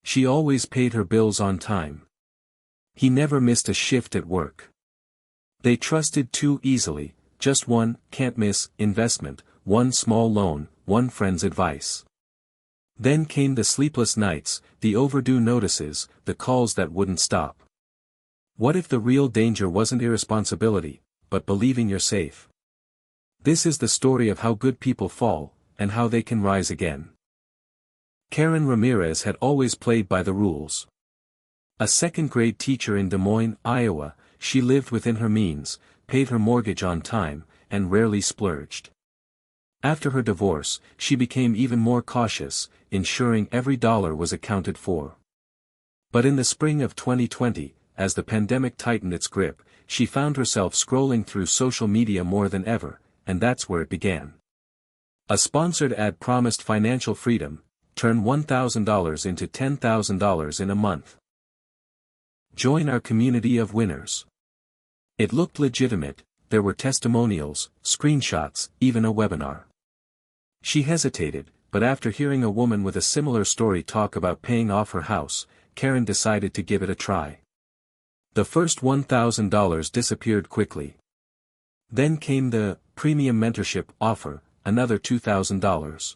She always paid her bills on time. He never missed a shift at work. They trusted too easily, just one can't-miss investment, one small loan, one friend's advice. Then came the sleepless nights, the overdue notices, the calls that wouldn't stop. What if the real danger wasn't irresponsibility, but believing you're safe? This is the story of how good people fall, and how they can rise again. Karen Ramirez had always played by the rules. A second-grade teacher in Des Moines, Iowa, she lived within her means, paid her mortgage on time, and rarely splurged. After her divorce, she became even more cautious, ensuring every dollar was accounted for. But in the spring of 2020, as the pandemic tightened its grip, she found herself scrolling through social media more than ever, and that's where it began. A sponsored ad promised financial freedom: turn $1,000 into $10,000 in a month. Join our community of winners. It looked legitimate, there were testimonials, screenshots, even a webinar. She hesitated, but after hearing a woman with a similar story talk about paying off her house, Karen decided to give it a try. The first $1,000 disappeared quickly. Then came the premium mentorship offer, another $2,000.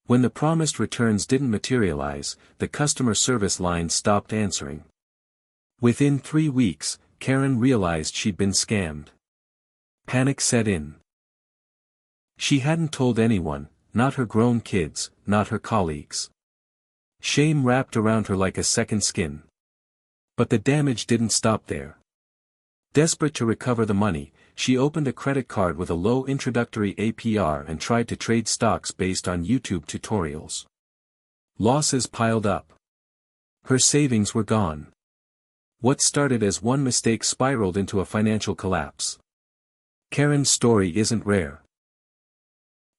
When the promised returns didn't materialize, the customer service line stopped answering. Within 3 weeks, Karen realized she'd been scammed. Panic set in. She hadn't told anyone, not her grown kids, not her colleagues. Shame wrapped around her like a second skin. But the damage didn't stop there. Desperate to recover the money, she opened a credit card with a low introductory APR and tried to trade stocks based on YouTube tutorials. Losses piled up. Her savings were gone. What started as one mistake spiraled into a financial collapse. Karen's story isn't rare.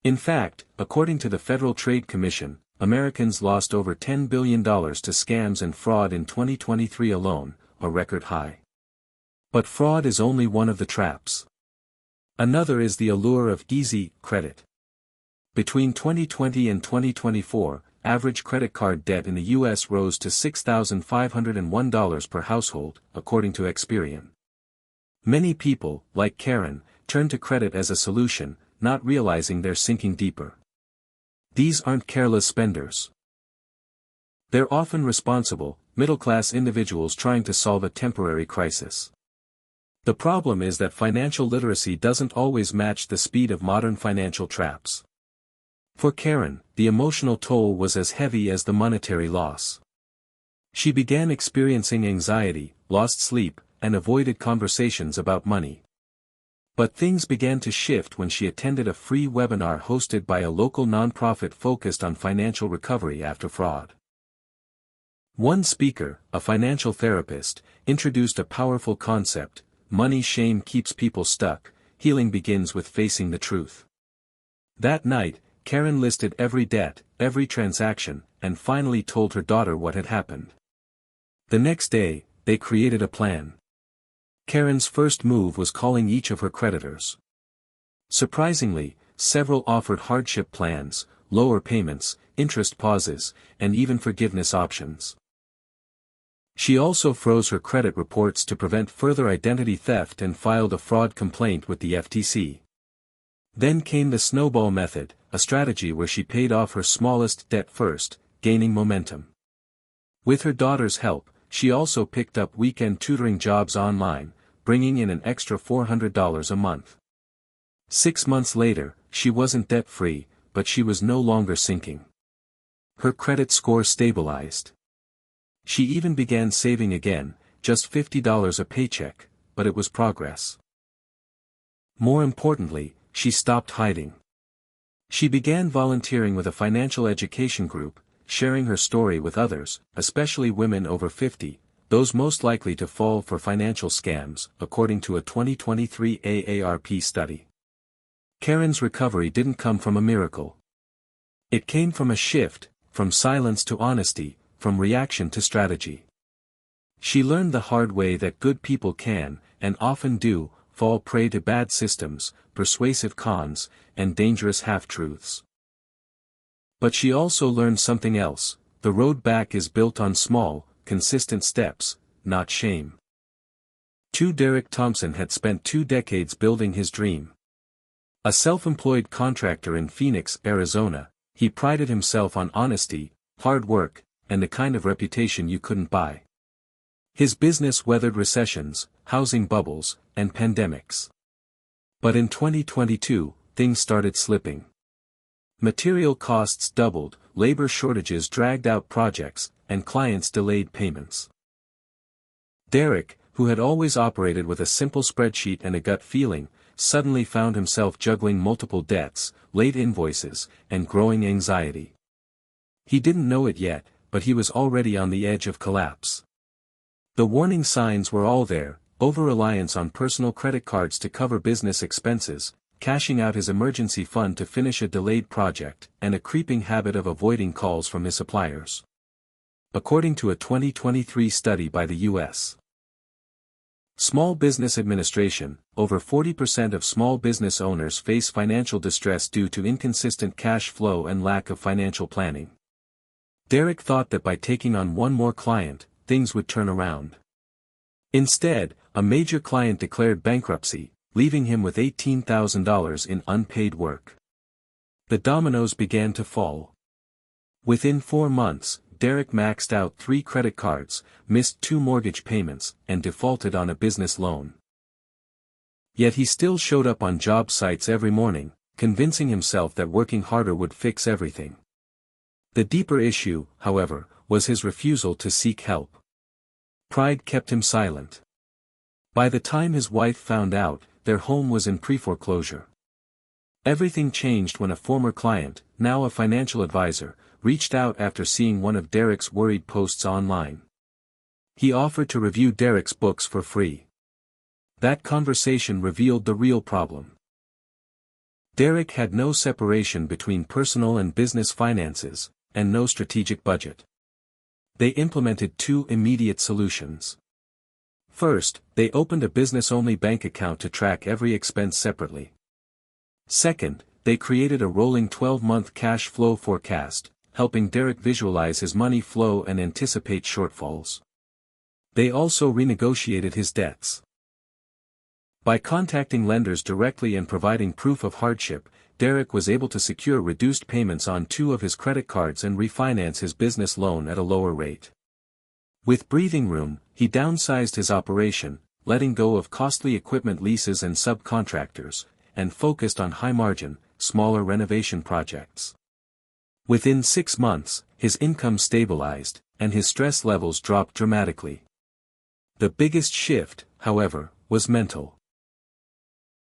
In fact, according to the Federal Trade Commission, Americans lost over $10 billion to scams and fraud in 2023 alone, a record high. But fraud is only one of the traps. Another is the allure of easy credit. Between 2020 and 2024, average credit card debt in the U.S. rose to $6,501 per household, according to Experian. Many people, like Karen, turn to credit as a solution, not realizing they're sinking deeper. These aren't careless spenders. They're often responsible, middle-class individuals trying to solve a temporary crisis. The problem is that financial literacy doesn't always match the speed of modern financial traps. For Karen, the emotional toll was as heavy as the monetary loss. She began experiencing anxiety, lost sleep, and avoided conversations about money. But things began to shift when she attended a free webinar hosted by a local nonprofit focused on financial recovery after fraud. One speaker, a financial therapist, introduced a powerful concept: money shame keeps people stuck, healing begins with facing the truth. That night, Karen listed every debt, every transaction, and finally told her daughter what had happened. The next day, they created a plan. Karen's first move was calling each of her creditors. Surprisingly, several offered hardship plans, lower payments, interest pauses, and even forgiveness options. She also froze her credit reports to prevent further identity theft and filed a fraud complaint with the FTC. Then came the snowball method, a strategy where she paid off her smallest debt first, gaining momentum. With her daughter's help, she also picked up weekend tutoring jobs online, bringing in an extra $400 a month. 6 months later, she wasn't debt-free, but she was no longer sinking. Her credit score stabilized. She even began saving again, just $50 a paycheck, but it was progress. More importantly, she stopped hiding. She began volunteering with a financial education group, sharing her story with others, especially women over 50, those most likely to fall for financial scams, according to a 2023 AARP study. Karen's recovery didn't come from a miracle. It came from a shift, from silence to honesty, from reaction to strategy. She learned the hard way that good people can, and often do, fall prey to bad systems, persuasive cons, and dangerous half-truths. But she also learned something else: the road back is built on small, consistent steps, not shame. Derek Thompson had spent 2 decades building his dream. A self-employed contractor in Phoenix, Arizona, he prided himself on honesty, hard work, and the kind of reputation you couldn't buy. His business weathered recessions, housing bubbles, and pandemics. But in 2022, things started slipping. Material costs doubled, labor shortages dragged out projects, and clients delayed payments. Derek, who had always operated with a simple spreadsheet and a gut feeling, suddenly found himself juggling multiple debts, late invoices, and growing anxiety. He didn't know it yet, but he was already on the edge of collapse. The warning signs were all there: over-reliance on personal credit cards to cover business expenses, cashing out his emergency fund to finish a delayed project, and a creeping habit of avoiding calls from his suppliers. According to a 2023 study by the U.S. Small Business Administration, over 40% of small business owners face financial distress due to inconsistent cash flow and lack of financial planning. Derek thought that by taking on one more client, things would turn around. Instead, a major client declared bankruptcy, leaving him with $18,000 in unpaid work. The dominoes began to fall. Within 4 months, Derek maxed out 3 credit cards, missed 2 mortgage payments, and defaulted on a business loan. Yet he still showed up on job sites every morning, convincing himself that working harder would fix everything. The deeper issue, however, was his refusal to seek help. Pride kept him silent. By the time his wife found out, their home was in pre-foreclosure. Everything changed when a former client, now a financial advisor, reached out after seeing one of Derek's worried posts online. He offered to review Derek's books for free. That conversation revealed the real problem. Derek had no separation between personal and business finances, and no strategic budget. They implemented 2 immediate solutions. First, they opened a business-only bank account to track every expense separately. Second, they created a rolling 12-month cash flow forecast, helping Derek visualize his money flow and anticipate shortfalls. They also renegotiated his debts. By contacting lenders directly and providing proof of hardship, Derek was able to secure reduced payments on 2 of his credit cards and refinance his business loan at a lower rate. With breathing room, he downsized his operation, letting go of costly equipment leases and subcontractors, and focused on high-margin, smaller renovation projects. Within 6 months, his income stabilized, and his stress levels dropped dramatically. The biggest shift, however, was mental.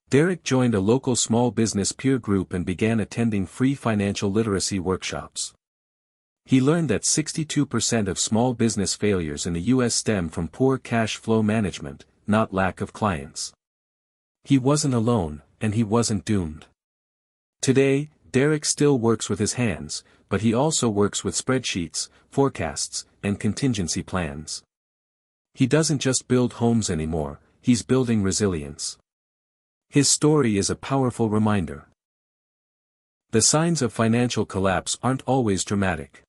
Derek joined a local small business peer group and began attending free financial literacy workshops. He learned that 62% of small business failures in the U.S. stem from poor cash flow management, not lack of clients. He wasn't alone, and he wasn't doomed. Today, Derek still works with his hands, but he also works with spreadsheets, forecasts, and contingency plans. He doesn't just build homes anymore, he's building resilience. His story is a powerful reminder. The signs of financial collapse aren't always dramatic.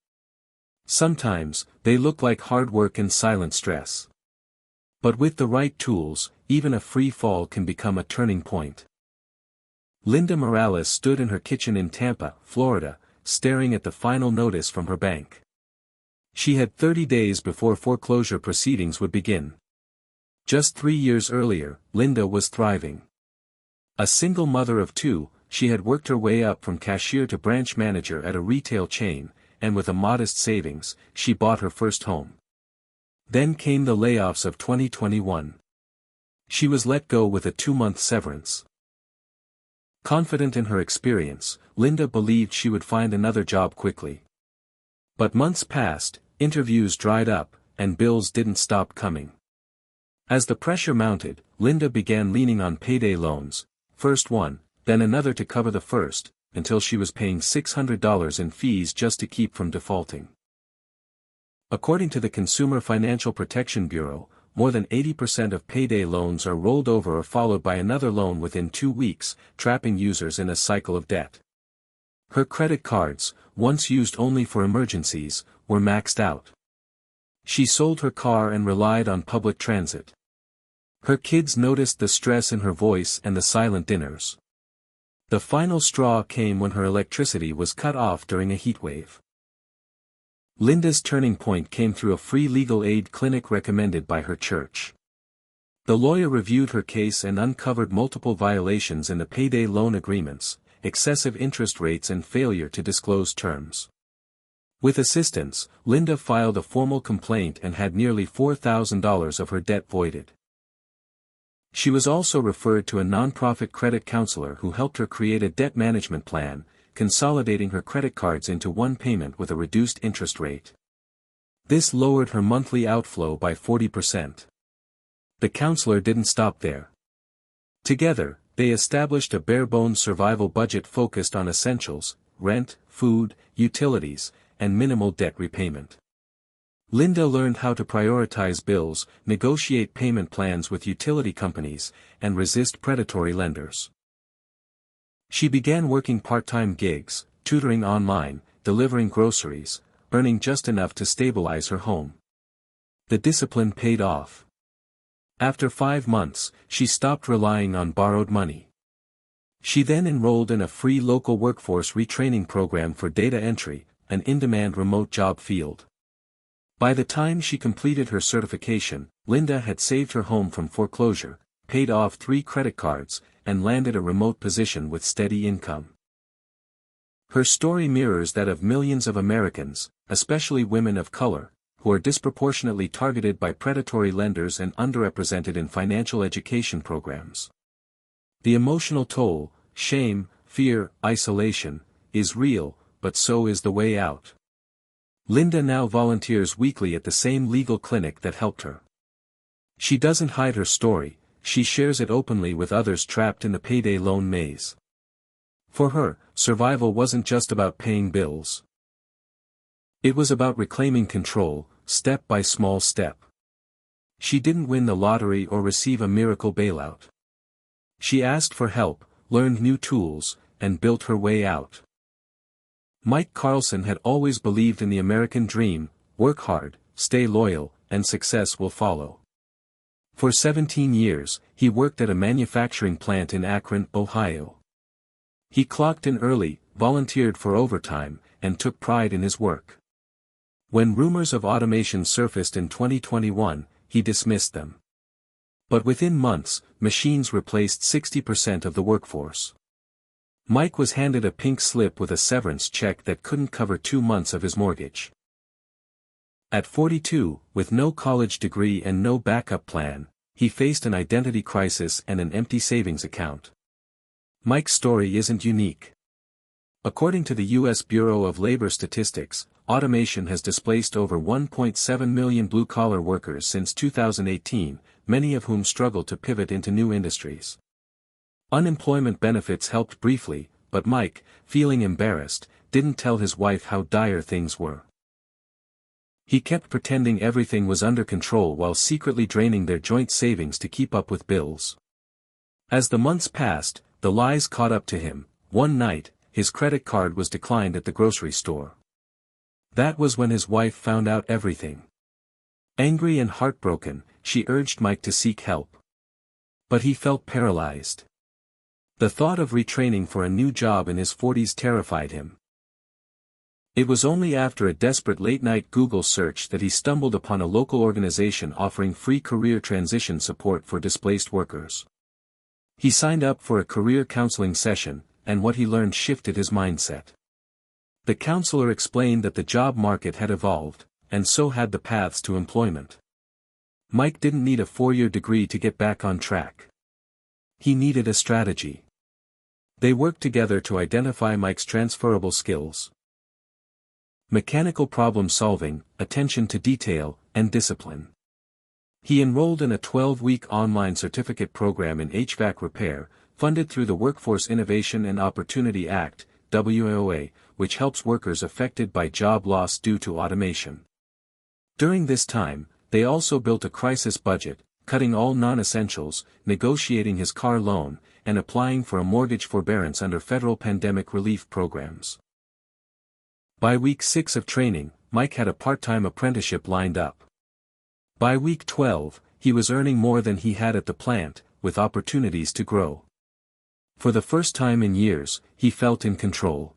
Sometimes, they look like hard work and silent stress. But with the right tools, even a free fall can become a turning point. Linda Morales stood in her kitchen in Tampa, Florida, staring at the final notice from her bank. She had 30 days before foreclosure proceedings would begin. Just 3 years earlier, Linda was thriving. A single mother of 2, she had worked her way up from cashier to branch manager at a retail chain, and with a modest savings, she bought her first home. Then came the layoffs of 2021. She was let go with a 2-month severance. Confident in her experience, Linda believed she would find another job quickly. But months passed, interviews dried up, and bills didn't stop coming. As the pressure mounted, Linda began leaning on payday loans, first one, then another to cover the first, until she was paying $600 in fees just to keep from defaulting. According to the Consumer Financial Protection Bureau, more than 80% of payday loans are rolled over or followed by another loan within 2 weeks, trapping users in a cycle of debt. Her credit cards, once used only for emergencies, were maxed out. She sold her car and relied on public transit. Her kids noticed the stress in her voice and the silent dinners. The final straw came when her electricity was cut off during a heatwave. Linda's turning point came through a free legal aid clinic recommended by her church. The lawyer reviewed her case and uncovered multiple violations in the payday loan agreements, excessive interest rates and failure to disclose terms. With assistance, Linda filed a formal complaint and had nearly $4,000 of her debt voided. She was also referred to a nonprofit credit counselor who helped her create a debt management plan, consolidating her credit cards into one payment with a reduced interest rate. This lowered her monthly outflow by 40%. The counselor didn't stop there. Together, they established a bare-bones survival budget focused on essentials, rent, food, utilities, and minimal debt repayment. Linda learned how to prioritize bills, negotiate payment plans with utility companies, and resist predatory lenders. She began working part-time gigs, tutoring online, delivering groceries, earning just enough to stabilize her home. The discipline paid off. After 5 months, she stopped relying on borrowed money. She then enrolled in a free local workforce retraining program for data entry, an in-demand remote job field. By the time she completed her certification, Linda had saved her home from foreclosure, paid off 3 credit cards, and landed a remote position with steady income. Her story mirrors that of millions of Americans, especially women of color, who are disproportionately targeted by predatory lenders and underrepresented in financial education programs. The emotional toll, shame, fear, isolation, is real, but so is the way out. Linda now volunteers weekly at the same legal clinic that helped her. She doesn't hide her story, she shares it openly with others trapped in the payday loan maze. For her, survival wasn't just about paying bills. It was about reclaiming control, step by small step. She didn't win the lottery or receive a miracle bailout. She asked for help, learned new tools, and built her way out. Mike Carlson had always believed in the American dream: work hard, stay loyal, and success will follow. For 17 years, he worked at a manufacturing plant in Akron, Ohio. He clocked in early, volunteered for overtime, and took pride in his work. When rumors of automation surfaced in 2021, he dismissed them. But within months, machines replaced 60% of the workforce. Mike was handed a pink slip with a severance check that couldn't cover 2 months of his mortgage. At 42, with no college degree and no backup plan, he faced an identity crisis and an empty savings account. Mike's story isn't unique. According to the U.S. Bureau of Labor Statistics, automation has displaced over 1.7 million blue-collar workers since 2018, many of whom struggle to pivot into new industries. Unemployment benefits helped briefly, but Mike, feeling embarrassed, didn't tell his wife how dire things were. He kept pretending everything was under control while secretly draining their joint savings to keep up with bills. As the months passed, the lies caught up to him. One night, his credit card was declined at the grocery store. That was when his wife found out everything. Angry and heartbroken, she urged Mike to seek help. But he felt paralyzed. The thought of retraining for a new job in his 40s terrified him. It was only after a desperate late-night Google search that he stumbled upon a local organization offering free career transition support for displaced workers. He signed up for a career counseling session, and what he learned shifted his mindset. The counselor explained that the job market had evolved, and so had the paths to employment. Mike didn't need a 4-year degree to get back on track. He needed a strategy. They worked together to identify Mike's transferable skills: mechanical problem solving, attention to detail, and discipline. He enrolled in a 12-week online certificate program in HVAC repair, funded through the Workforce Innovation and Opportunity Act, WIOA, which helps workers affected by job loss due to automation. During this time, they also built a crisis budget, cutting all non-essentials, negotiating his car loan, and applying for a mortgage forbearance under federal pandemic relief programs. By week 6 of training, Mike had a part-time apprenticeship lined up. By week 12, he was earning more than he had at the plant, with opportunities to grow. For the first time in years, he felt in control.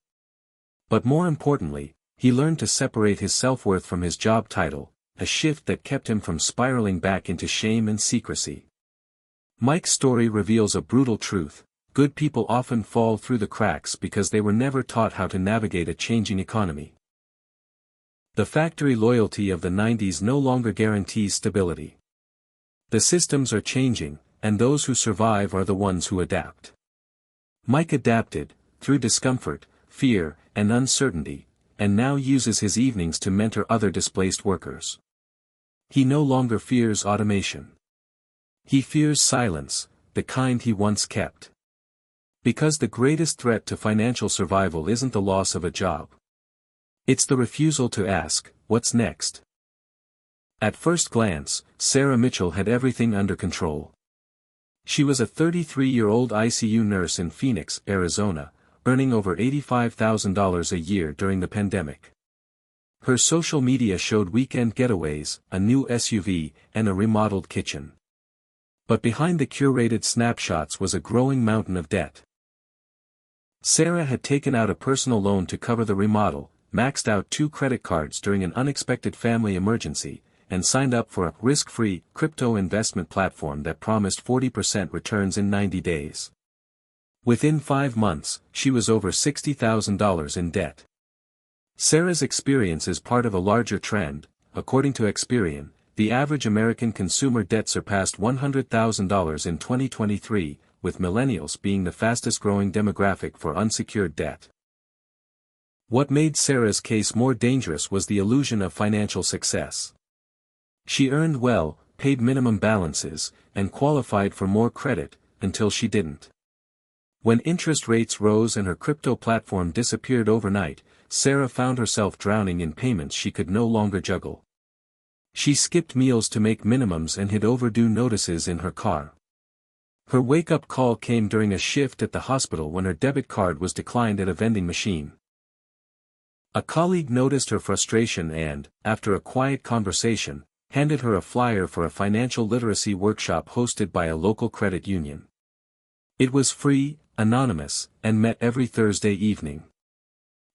But more importantly, he learned to separate his self-worth from his job title, a shift that kept him from spiraling back into shame and secrecy. Mike's story reveals a brutal truth: good people often fall through the cracks because they were never taught how to navigate a changing economy. The factory loyalty of the 90s no longer guarantees stability. The systems are changing, and those who survive are the ones who adapt. Mike adapted, through discomfort, fear, and uncertainty, and now uses his evenings to mentor other displaced workers. He no longer fears automation. He fears silence, the kind he once kept. Because the greatest threat to financial survival isn't the loss of a job. It's the refusal to ask, what's next? At first glance, Sarah Mitchell had everything under control. She was a 33-year-old ICU nurse in Phoenix, Arizona, earning over $85,000 a year during the pandemic. Her social media showed weekend getaways, a new SUV, and a remodeled kitchen. But behind the curated snapshots was a growing mountain of debt. Sarah had taken out a personal loan to cover the remodel, maxed out 2 credit cards during an unexpected family emergency, and signed up for a risk-free crypto investment platform that promised 40% returns in 90 days. Within 5 months, she was over $60,000 in debt. Sarah's experience is part of a larger trend. According to Experian, the average American consumer debt surpassed $100,000 in 2023, with millennials being the fastest-growing demographic for unsecured debt. What made Sarah's case more dangerous was the illusion of financial success. She earned well, paid minimum balances, and qualified for more credit, until she didn't. When interest rates rose and her crypto platform disappeared overnight, Sarah found herself drowning in payments she could no longer juggle. She skipped meals to make minimums and hid overdue notices in her car. Her wake-up call came during a shift at the hospital when her debit card was declined at a vending machine. A colleague noticed her frustration and, after a quiet conversation, handed her a flyer for a financial literacy workshop hosted by a local credit union. It was free, anonymous, and met every Thursday evening.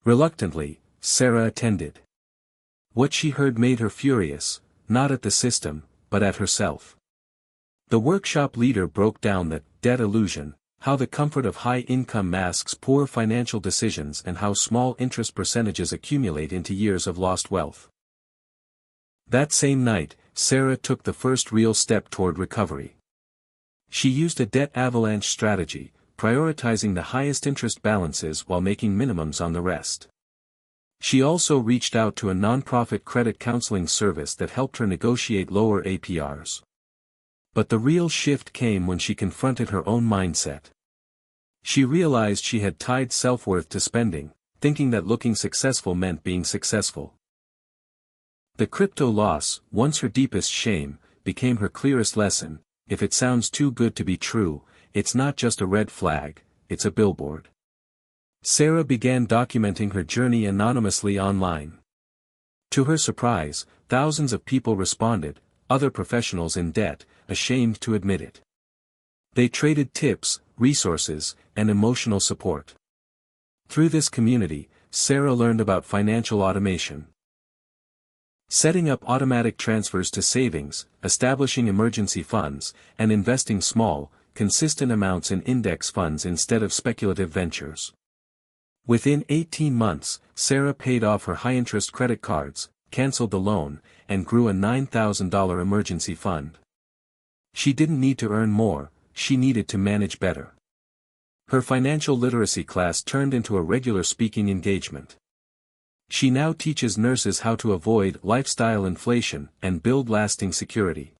Reluctantly, Sarah attended. What she heard made her furious, not at the system, but at herself. The workshop leader broke down the debt illusion, how the comfort of high income masks poor financial decisions and how small interest percentages accumulate into years of lost wealth. That same night, Sarah took the first real step toward recovery. She used a debt avalanche strategy, prioritizing the highest interest balances while making minimums on the rest. She also reached out to a nonprofit credit counseling service that helped her negotiate lower APRs. But the real shift came when she confronted her own mindset. She realized she had tied self-worth to spending, thinking that looking successful meant being successful. The crypto loss, once her deepest shame, became her clearest lesson: if it sounds too good to be true, it's not just a red flag, it's a billboard. Sarah began documenting her journey anonymously online. To her surprise, thousands of people responded, other professionals in debt, ashamed to admit it. They traded tips, resources, and emotional support. Through this community, Sarah learned about financial automation. Setting up automatic transfers to savings, establishing emergency funds, and investing small, consistent amounts in index funds instead of speculative ventures. Within 18 months, Sarah paid off her high-interest credit cards, canceled the loan, and grew a $9,000 emergency fund. She didn't need to earn more, she needed to manage better. Her financial literacy class turned into a regular speaking engagement. She now teaches nurses how to avoid lifestyle inflation and build lasting security.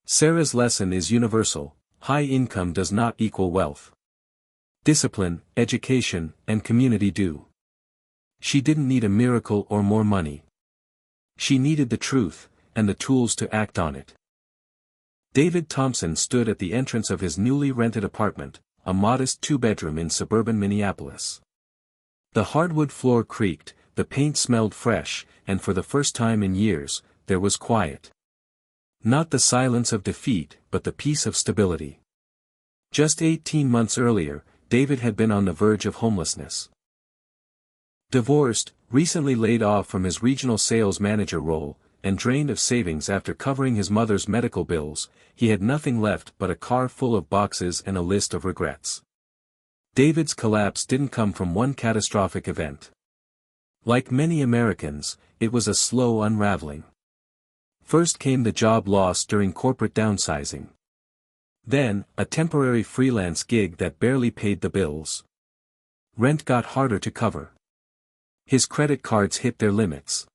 Sarah's lesson is universal: high income does not equal wealth. Discipline, education, and community do. She didn't need a miracle or more money. She needed the truth, and the tools to act on it. David Thompson stood at the entrance of his newly rented apartment, a modest 2-bedroom in suburban Minneapolis. The hardwood floor creaked, the paint smelled fresh, and for the first time in years, there was quiet. Not the silence of defeat, but the peace of stability. Just 18 months earlier, David had been on the verge of homelessness. Divorced, recently laid off from his regional sales manager role, and drained of savings after covering his mother's medical bills, he had nothing left but a car full of boxes and a list of regrets. David's collapse didn't come from one catastrophic event. Like many Americans, it was a slow unraveling. First came the job loss during corporate downsizing. Then, a temporary freelance gig that barely paid the bills. Rent got harder to cover. His credit cards hit their limits.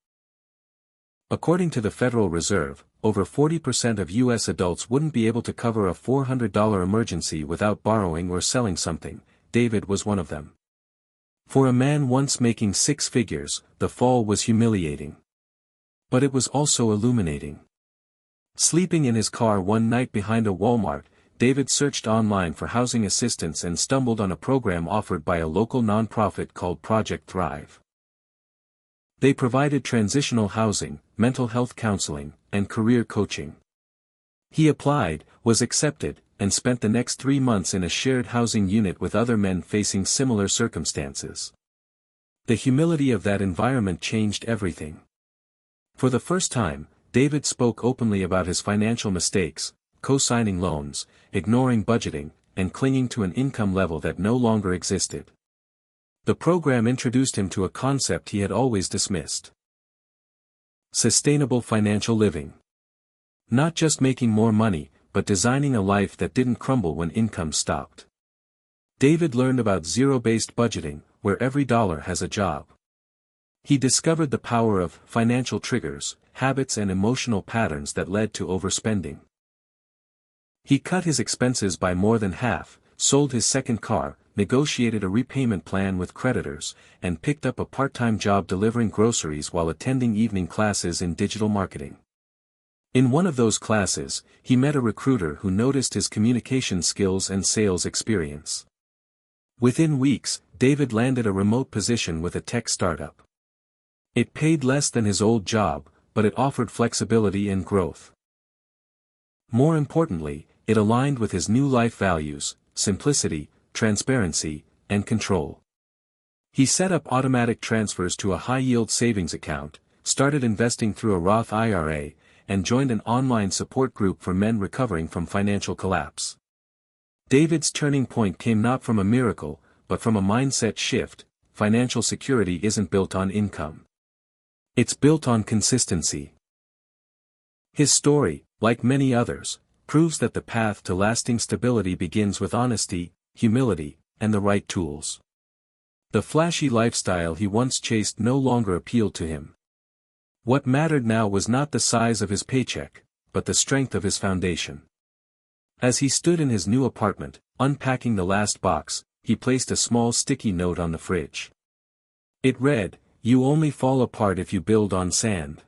According to the Federal Reserve, over 40% of U.S. adults wouldn't be able to cover a $400 emergency without borrowing or selling something. David was one of them. For a man once making six figures, the fall was humiliating. But it was also illuminating. Sleeping in his car one night behind a Walmart, David searched online for housing assistance and stumbled on a program offered by a local nonprofit called Project Thrive. They provided transitional housing, mental health counseling, and career coaching. He applied, was accepted, and spent the next 3 months in a shared housing unit with other men facing similar circumstances. The humility of that environment changed everything. For the first time, David spoke openly about his financial mistakes, co-signing loans, ignoring budgeting, and clinging to an income level that no longer existed. The program introduced him to a concept he had always dismissed. Sustainable financial living. Not just making more money, but designing a life that didn't crumble when income stopped. David learned about zero-based budgeting, where every dollar has a job. He discovered the power of financial triggers, habits and emotional patterns that led to overspending. He cut his expenses by more than half, sold his second car, negotiated a repayment plan with creditors, and picked up a part-time job delivering groceries while attending evening classes in digital marketing. In one of those classes, he met a recruiter who noticed his communication skills and sales experience. Within weeks, David landed a remote position with a tech startup. It paid less than his old job, but it offered flexibility and growth. More importantly, it aligned with his new life values: simplicity, transparency, and control. He set up automatic transfers to a high-yield savings account, started investing through a Roth IRA, and joined an online support group for men recovering from financial collapse. David's turning point came not from a miracle, but from a mindset shift. Financial security isn't built on income. It's built on consistency. His story, like many others, proves that the path to lasting stability begins with honesty, humility, and the right tools. The flashy lifestyle he once chased no longer appealed to him. What mattered now was not the size of his paycheck, but the strength of his foundation. As he stood in his new apartment, unpacking the last box, he placed a small sticky note on the fridge. It read, "You only fall apart if you build on sand."